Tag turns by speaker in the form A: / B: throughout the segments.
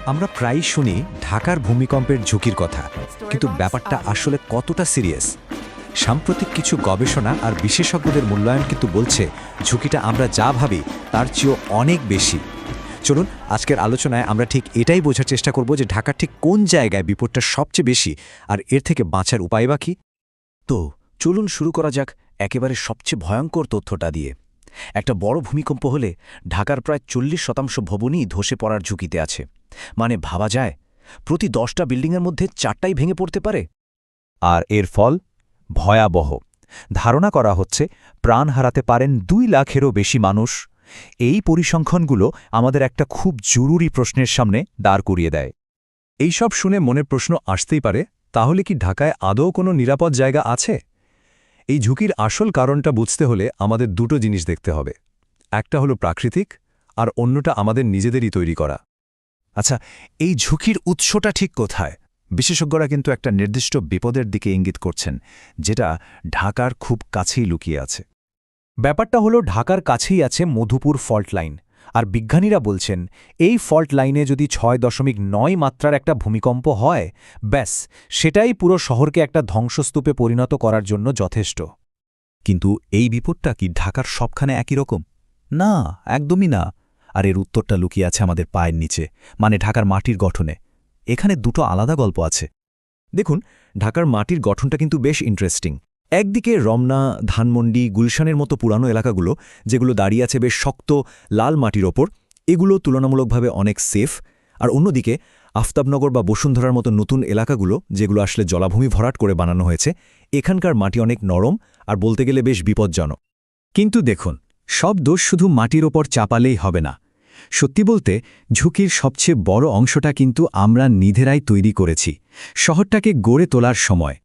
A: আমরা প্রায়ই শুনি ঢাকার ভূমিকম্পের ঝুঁকির কথা, কিন্তু ব্যাপারটা আসলে কতটা সিরিয়াস? সাম্প্রতিক কিছু গবেষণা আর বিশেষজ্ঞদের মূল্যায়ন কিন্তু বলছে ঝুঁকিটা আমরা যা ভাবি তার চেয়েও অনেক বেশি। চলুন আজকের আলোচনায় আমরা ঠিক এটাই বোঝার চেষ্টা করব যে ঢাকার ঠিক কোন জায়গায় বিপদটা সবচেয়ে বেশি আর এর থেকে বাঁচার উপায় বা কী। তো চলুন শুরু করা যাক একেবারে সবচেয়ে ভয়ঙ্কর তথ্যটা দিয়ে। একটা বড় ভূমিকম্প হলে ঢাকার প্রায় 40% ভবনই ধসে পড়ার ঝুঁকিতে আছে। মানে ভাবা যায়, প্রতি 10টা বিল্ডিংয়ের মধ্যে 4টাই ভেঙে পড়তে পারে।
B: আর এর ফল ভয়াবহ। ধারণা করা হচ্ছে প্রাণ হারাতে পারেন 2 লাখেরও বেশি মানুষ। এই পরিসংখ্যানগুলো আমাদের একটা খুব জরুরি প্রশ্নের সামনে দাঁড় করিয়ে দেয়।
A: এইসব শুনে মনে প্রশ্ন আসতেই পারে, তাহলে কি ঢাকায় আদৌ কোনো নিরাপদ জায়গা আছে? এই ঝুঁকির আসল কারণটা বুঝতে হলে আমাদের দুটো জিনিস দেখতে হবে। একটা হলো প্রাকৃতিক, আর অন্যটা আমাদের নিজেদেরই তৈরি করা।
B: আচ্ছা, এই ঝুঁকির উৎসটা ঠিক কোথায়? বিশেষজ্ঞরা কিন্তু একটা নির্দিষ্ট বিপদের দিকে ইঙ্গিত করছেন, যেটা ঢাকার খুব কাছেই লুকিয়ে আছে।
A: ব্যাপারটা হলো ঢাকার কাছেই আছে মধুপুর ফল্ট লাইন, আর বিজ্ঞানীরা বলছেন এই ফল্ট লাইনে যদি 6.9 মাত্রার একটা ভূমিকম্প হয়, ব্যাস সেটাই পুরো শহরকে একটা ধ্বংসস্তূপে পরিণত করার জন্য যথেষ্ট।
B: কিন্তু এই বিপদটা কি ঢাকার সবখানে একই রকম? না, একদমই না। আর এর উত্তরটা লুকিয়ে আছে আমাদের পায়ের নিচে, মানে ঢাকার মাটির গঠনে। এখানে দুটো আলাদা গল্প আছে।
A: দেখুন, ঢাকার মাটির গঠনটা কিন্তু বেশ ইন্টারেস্টিং। একদিকে রমনা, ধানমন্ডি, গুলশানের মতো পুরানো এলাকাগুলো, যেগুলো দাঁড়িয়ে আছে বেশ শক্ত লাল মাটির ওপর, এগুলো তুলনামূলকভাবে অনেক সেফ। আর অন্যদিকে আফতাবনগর বা বসুন্ধরার মতো নতুন এলাকাগুলো, যেগুলো আসলে জলাভূমি ভরাট করে বানানো হয়েছে, এখানকার মাটি অনেক নরম আর বলতে গেলে বেশ বিপজ্জনক। কিন্তু দেখুন, সব দোষ শুধু মাটির ওপর চাপালেই হবে না। সত্যি বলতে, ঝুঁকির সবচেয়ে বড় অংশটা কিন্তু আমরা নিজেরাই তৈরি করেছি শহরটাকে গড়ে তোলার সময়।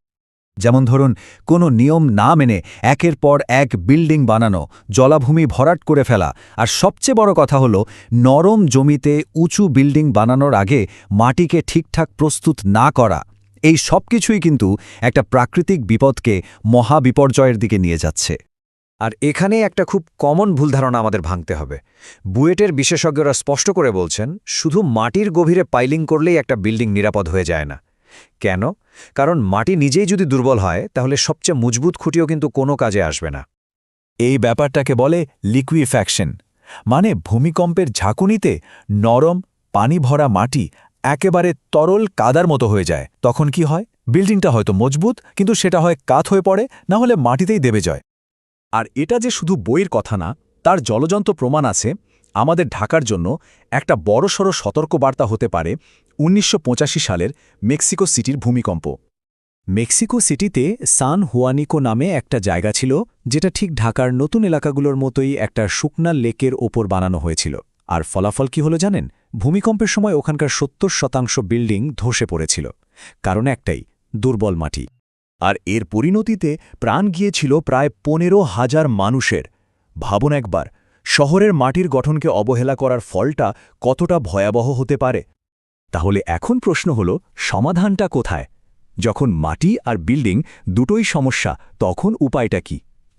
B: যেমন ধরুন, কোনো নিয়ম না মেনে একের পর এক বিল্ডিং বানানো, জলাভূমি ভরাট করে ফেলা, আর সবচেয়ে বড় কথা হলো নরম জমিতে উঁচু বিল্ডিং বানানোর আগে মাটিকে ঠিকঠাক প্রস্তুত না করা। এই সব কিছুই কিন্তু একটা প্রাকৃতিক বিপদকে মহাবিপর্যয়ের দিকে নিয়ে যাচ্ছে।
A: আর এখানে একটা খুব কমন ভুল ধারণা আমাদের ভাঙতে হবে। বুয়েটের বিশেষজ্ঞরা স্পষ্ট করে বলছেন, শুধু মাটির গভীরে পাইলিং করলেই একটা বিল্ডিং নিরাপদ হয়ে যায় না। কেন? কারণ মাটি নিজেই যদি দুর্বল হয়, তাহলে সবচেয়ে মজবুত খুঁটিও কিন্তু কোনো কাজে আসবে না।
B: এই ব্যাপারটাকে বলে লিকুইফ্যাকশন, মানে ভূমিকম্পের ঝাঁকুনিতে নরম পানি ভরা মাটি একেবারে তরল কাদার মতো হয়ে যায়। তখন কি হয়? বিল্ডিংটা হয়তো মজবুত, কিন্তু সেটা হয় কাত হয়ে পড়ে, না হলে মাটিতেই দেবে যায়।
A: আর এটা যে শুধু বইয়ের কথা না, তার জ্বলজ্বন্ত প্রমাণ আছে। আমাদের ঢাকার জন্য একটা বড়সড় সতর্কবার্তা হতে পারে 1985 সালের মেক্সিকো সিটির ভূমিকম্প। মেক্সিকো সিটিতে সান হুয়ানিকো নামে একটা জায়গা ছিল, যেটা ঠিক ঢাকার নতুন এলাকাগুলোর মতোই একটা শুকনা লেকের ওপর বানানো হয়েছিল। আর ফলাফল কি হলো জানেন? ভূমিকম্পের সময় ওখানকার 70% বিল্ডিং ধসে পড়েছিল। কারণ একটাই, দুর্বল মাটি। আর এর পরিণতিতে প্রাণ গিয়েছিল প্রায় 15,000 মানুষের। ভাবুন একবার, শহরের মাটির গঠনকে অবহেলা করার ফলটা কতটা ভয়াবহ হতে পারে। তাহলে এখন প্রশ্ন হল, সমাধানটা কোথায়? যখন মাটি আর বিল্ডিং দুটোই সমস্যা, তখন উপায়টা কি?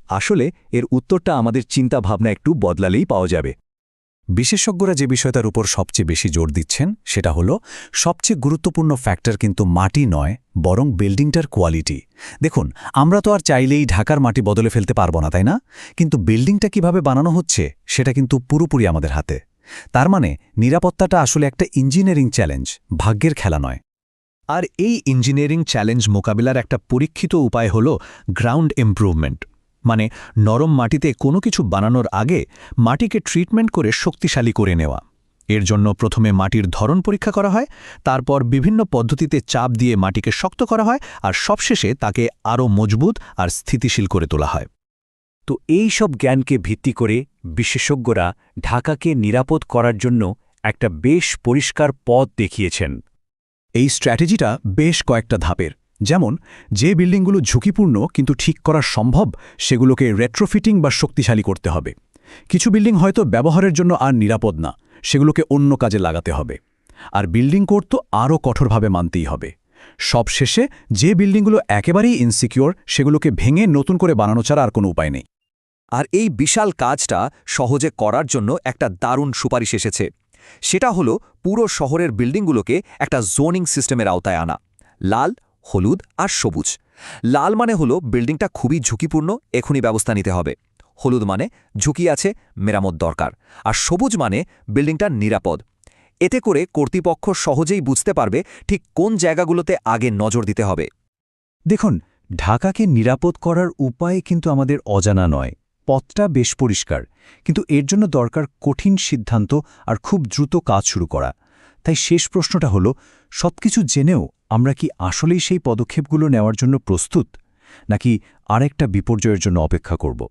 A: আসলে এর উত্তরটা আমাদের চিন্তাভাবনা একটু বদলালেই পাওয়া যাবে।
B: বিশেষজ্ঞরা যে বিষয়টার উপর সবচেয়ে বেশি জোর দিচ্ছেন, সেটা হলো সবচেয়ে গুরুত্বপূর্ণ ফ্যাক্টর কিন্তু মাটি নয়, বরং বিল্ডিংটার কোয়ালিটি। দেখুন, আমরা তো আর চাইলেই ঢাকার মাটি বদলে ফেলতে পারবো না, তাই না? কিন্তু বিল্ডিংটা কিভাবে বানানো হচ্ছে, সেটা কিন্তু পুরোপুরি আমাদের হাতে। তার মানে নিরাপত্তাটা আসলে একটা ইঞ্জিনিয়ারিং চ্যালেঞ্জ, ভাগ্যের খেলা নয়।
A: আর এই ইঞ্জিনিয়ারিং চ্যালেঞ্জ মোকাবিলার একটা পরীক্ষিত উপায় হল গ্রাউন্ড ইমপ্রুভমেন্ট। মানে নরম মাটিতে কোনো কিছু বানানোর আগে মাটিকে ট্রিটমেন্ট করে শক্তিশালী করে নেওয়া। এর জন্য প্রথমে মাটির ধরন পরীক্ষা করা হয়, তারপর বিভিন্ন পদ্ধতিতে চাপ দিয়ে মাটিকে শক্ত করা হয়, আর সবশেষে তাকে আরও মজবুত আর স্থিতিশীল করে তোলা হয়। তো এই সব জ্ঞানকে ভিত্তি করে বিশেষজ্ঞরা ঢাকাকে নিরাপদ করার জন্য একটা বেশ পরিষ্কার পথ দেখিয়েছেন। এই স্ট্র্যাটেজিটা বেশ কয়েকটা ধাপের। যেমন, যে বিল্ডিংগুলো ঝুঁকিপূর্ণ কিন্তু ঠিক করা সম্ভব, সেগুলোকে রেট্রোফিটিং বা শক্তিশালী করতে হবে। কিছু বিল্ডিং হয়তো ব্যবহারের জন্য আর নিরাপদ না, সেগুলোকে অন্য কাজে লাগাতে হবে। আর বিল্ডিং কোড তো আরও কঠোরভাবে মানতেই হবে। সবশেষে যে বিল্ডিংগুলো একেবারেই ইনসিকিউর, সেগুলোকে ভেঙে নতুন করে বানানো ছাড়া আর কোনো উপায় নেই। আর এই বিশাল কাজটা সহজে করার জন্য একটা দারুণ সুপারিশ এসেছে।
C: সেটা হলো পুরো শহরের বিল্ডিংগুলোকে একটা জোনিং সিস্টেমের আওতায় আনা। লাল, হলুদ আর সবুজ। লাল মানে হলো বিল্ডিংটা খুবই ঝুঁকিপূর্ণ, এখনই ব্যবস্থা নিতে হবে। হলুদ মানে ঝুঁকি আছে, মেরামত দরকার। আর সবুজ মানে বিল্ডিংটা নিরাপদ। এতে করে কর্তৃপক্ষ সহজেই বুঝতে পারবে ঠিক কোন জায়গাগুলোতে আগে নজর দিতে হবে।
B: দেখুন, ঢাকাকে নিরাপদ করার উপায় কিন্তু আমাদের অজানা নয়। পথটা বেশ পরিষ্কার, কিন্তু এর জন্য দরকার কঠিন সিদ্ধান্ত আর খুব দ্রুত কাজ শুরু করা। তাই শেষ প্রশ্নটা হলো, সবকিছু জেনেও আমরা কি আসলেই সেই পদক্ষেপগুলো নেওয়ার জন্য প্রস্তুত, নাকি আরেকটা বিপর্যয়ের জন্য অপেক্ষা করব?